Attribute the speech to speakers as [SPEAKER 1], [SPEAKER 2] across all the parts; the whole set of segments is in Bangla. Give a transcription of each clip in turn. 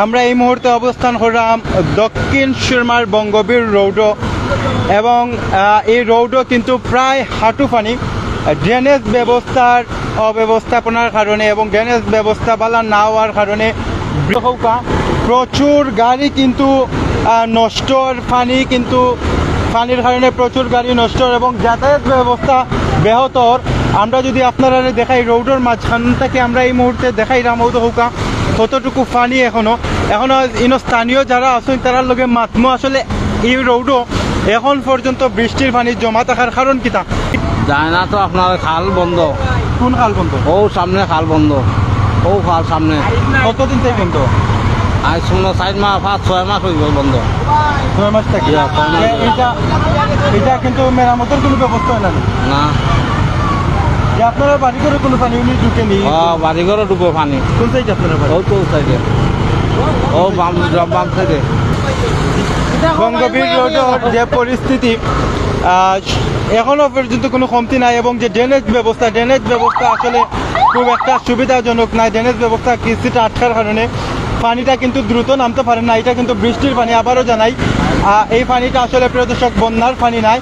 [SPEAKER 1] আমরা এই মুহূর্তে অবস্থান করলাম দক্ষিণ সুরমার বঙ্গবীর রোডও এবং এই রোডও কিন্তু প্রায় হাঁটু পানি। ড্রেনেজ ব্যবস্থার অব্যবস্থাপনার কারণে এবং ড্রেনেজ ব্যবস্থা বালা না হওয়ার কারণে প্রচুর গাড়ি কিন্তু নষ্টর পানির কারণে প্রচুর গাড়ি নষ্ট এবং যাতায়াত ব্যবস্থা ব্যাহতর। আমরা যদি আপনারা দেখাই রোডের মাঝখান থেকে আমরা এই মুহূর্তে দেখাই রামৌদ হৌকা কতটুকু পানি এখনো স্থানীয় যারা আছেন তারার লগে মাতমো আসলে এই রোডও এখন পর্যন্ত বৃষ্টির পানি জমা থাকার কারণ কিতা
[SPEAKER 2] যায় না তো আপনার খাল বন্ধ।
[SPEAKER 1] কোন খাল বন্ধ?
[SPEAKER 2] ও সামনে খাল বন্ধ, ও খাল সামনে।
[SPEAKER 1] কতদিন থেকে বন্ধ?
[SPEAKER 2] আজ শুনো 4 মাস 5-6 মাস হইব বন্ধ।
[SPEAKER 1] 6 মাস থেকে এটা কিন্তু মেরামতের কোনো ব্যবস্থা হয় না
[SPEAKER 2] না।
[SPEAKER 1] যে আপনারা বাড়ি করে কোনো পানি উনি ঢুকেনি?
[SPEAKER 2] বাড়ি ঘরে ঢুকবো পানি।
[SPEAKER 1] কোন সাইডে আপনারা বাড়ি?
[SPEAKER 2] ও তো সাইডে, ও বাম সাইডে।
[SPEAKER 1] বঙ্গবীর রোডের যে পরিস্থিতি এখনো পর্যন্ত কোনো কমতি নাই এবং যে ড্রেনেজ ব্যবস্থা আসলে খুব একটা সুবিধাজনক নাই। ড্রেনেজ ব্যবস্থা কিছুটা আটকার কারণে পানিটা কিন্তু দ্রুত নামতে পারে না। এটা কিন্তু বৃষ্টির পানি। আবারও জানাই এই পানিটা আসলে প্রিয় দর্শক বন্যার পানি নাই।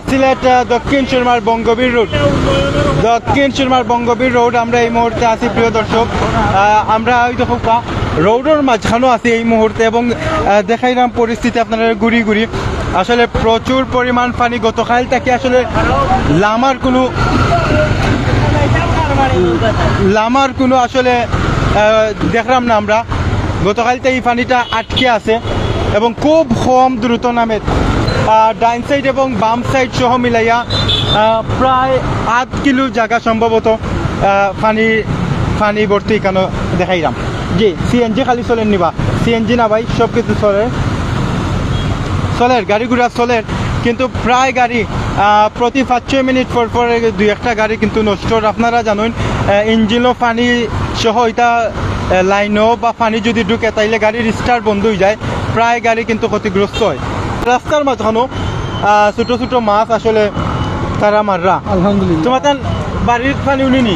[SPEAKER 1] সিলেট দক্ষিণ সুরমার বঙ্গবীর রোড আমরা এই মুহূর্তে আছি প্রিয় দর্শক। আমরা হয়তো রোডের মাঝখানেও আছি এই মুহূর্তে এবং দেখাইলাম পরিস্থিতি আপনারা ঘুরি আসলে প্রচুর পরিমাণ পানি। গতকাল থেকে আসলে লামার কোনো আসলে দেখলাম না আমরা। গতকাল থেকে এই পানিটা আটকে আছে এবং খুব কম দ্রুত নামে। ডাইন সাইড এবং বাম সাইড সহ মিলাইয়া প্রায় 8 কিলো জায়গা সম্ভবত পানি ভর্তি কেন দেখাইলাম। জি সিএনজি খালি চলেন নিবা? সিএনজি না ভাই, সব কিছু চলের গাড়ি ঘোড়া চলের, কিন্তু প্রায় গাড়ি প্রতি 5-6 মিনিট পর 2-1টা গাড়ি কিন্তু নষ্ট। আপনারা জানেন ইঞ্জিনও পানি সহ এটা লাইনও বা পানি যদি ঢুকে তাইলে গাড়ির স্টার্ট বন্ধ হয়ে যায়। প্রায় গাড়ি কিন্তু ক্ষতিগ্রস্ত হয়। রাস্তার মাঝখানেও ছোট মাছ আসলে তারা মাররা।
[SPEAKER 3] আলহামদুলিল্লাহ।
[SPEAKER 1] তোমার বাড়ির পানি উনিনি?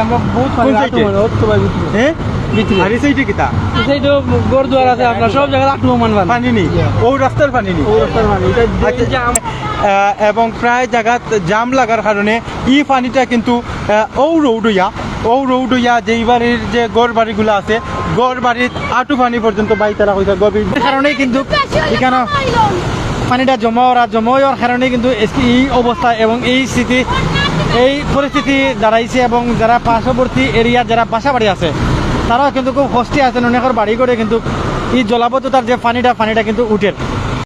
[SPEAKER 3] আমরা বহুত
[SPEAKER 1] এবং প্রায় জায়গা জাম লাগার কারণে ই পানিটা কিন্তু ও রৌড হইয়া যেই বাড়ির যে গড় বাড়িগুলো আছে গড় বাড়ির আটু পানি পর্যন্ত বাই তারা হইতে গভীর কারণেই কিন্তু এখানে পানিটা জমা হওয়ার কারণে কিন্তু এই অবস্থা এবং এই পরিস্থিতি দাঁড়াইছে। এবং যারা পার্শ্ববর্তী এরিয়া যারা বাসা বাড়ি আছে তারাও কিন্তু খুব কষ্টে আছেন। অনেকের বাড়ি করে কিন্তু এই জলাবদ্ধতার যে পানিটা কিন্তু উঠে।